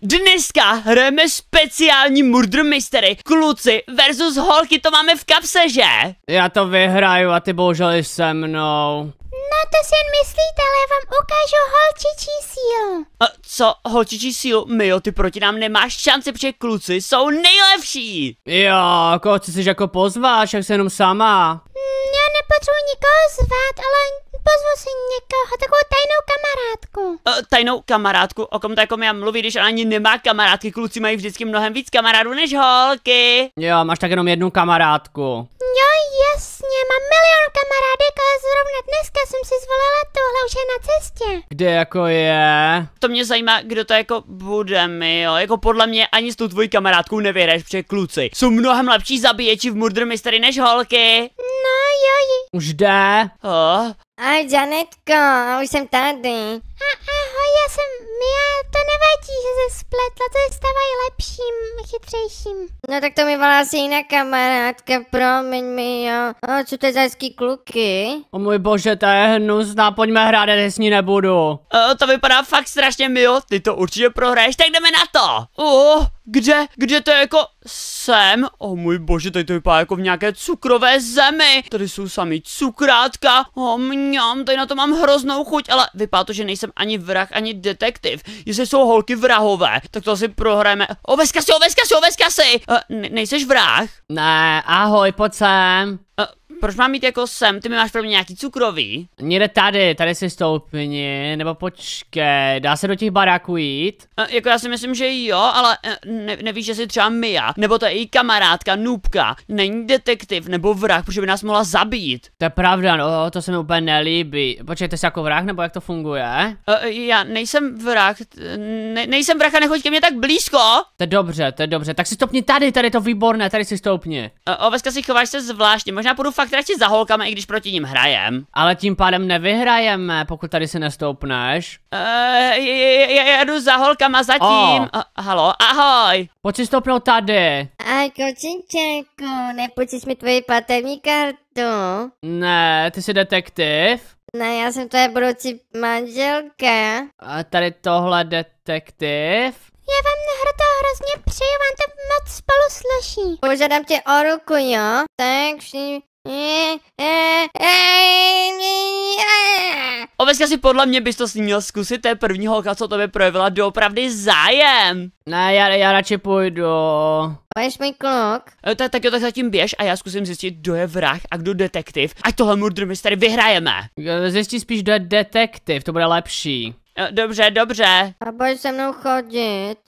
Dneska hrajeme speciální Murder Mystery. Kluci versus holky, to máme v kapse, že? Já to vyhraju a ty bohužel jsi se mnou. No to si jen myslíte, ale já vám ukážu holčičí sílu. Co? Holčičí sílu? Mio, ty proti nám nemáš šanci, protože kluci jsou nejlepší. Jo, koho chceš jako pozváš, jak se jenom sama? Já nepotřebuji nikoho zvát, ale pozvu si někoho, takovou tajnou kamarádku. Tajnou kamarádku? O kom to jako Mia mluví, když ona ani nemá kamarádky? Kluci mají vždycky mnohem víc kamarádů než holky. Jo, máš tak jenom jednu kamarádku. Jo, jasně, mám milion kamarádek, ale zrovna dneska jsem si zvolila tohle, už je na cestě. Kde jako je? To mě zajímá, kdo to jako bude, Mio. Jako podle mě ani s tou tvojí kamarádkou nevyhraješ, protože kluci jsou mnohem lepší zabíječi v Murder Mystery než holky. No jo. Už jde? Ahoj, Janetko, už jsem tady. Ahoj, já jsem Mia, to nevadí, že se spletla, to se stávají lepším, chytřejším. No tak to mi volá asi jiná kamarádka, promiň mi, jo. Co to je za hezký kluky? O můj bože, to je hnusná, pojďme hrát, já s ní nebudu. To vypadá fakt strašně, Mio, ty to určitě prohraješ, tak jdeme na to. Kde to je jako sem? Můj bože, tady to vypadá jako v nějaké cukrové zemi. Tady jsou samý cukrátka. Mňam, tady na to mám hroznou chuť, ale vypadá to, že nejsem ani vrah, ani detektiv. Jestli jsou holky vrahové, tak to asi prohrajeme. Veska si! Nejseš vrah? Ne, ahoj, pojď sem. Proč mám mít jako sem? Ty mi máš pro mě nějaký cukrový? Někde tady si stoupni, nebo počkej, dá se do těch baráků jít? Jako já si myslím, že jo, ale nevíš, že jsi třeba Mia, nebo ta její kamarádka, noobka, není detektiv nebo vrah, protože by nás mohla zabít. To je pravda, no, to se mi úplně nelíbí. Počkejte si jako vrah, nebo jak to funguje? Já nejsem vrah, nejsem vrah a nechoď ke mně tak blízko. To je dobře, tak si stopni tady je to výborné, tady si stoupni. Oveska, si chováš se zvláštně, možná půjdu fakt radši za holkama, i když proti ním hrajem. Ale tím pádem nevyhrajeme, pokud tady si nestoupneš. Já jdu za holkama zatím. Halo, ahoj. Pojď si stoupnout tady. Ahoj, kočinčeku, nepůjčíš mi tvoji platební kartu? Ne, ty jsi detektiv? Ne, já jsem tvoje budoucí manželka. A tady tohle detektiv? Já vám to hrozně přeju, vám to moc spolu sluší. Požádám tě o ruku, jo? Takže... Oveska, si podle mě bys to s ní měl zkusit, to je první holka, co tobě projevila doopravdy zájem. Ne, já radši půjdu. Pojď můj kluk. Tak jo, tak zatím běž a já zkusím zjistit, kdo je vrah a kdo detektiv. Ať tohle Murder Mystery vyhrajeme. Zjistí spíš, kdo je detektiv, to bude lepší. Dobře. A pojď se mnou chodit.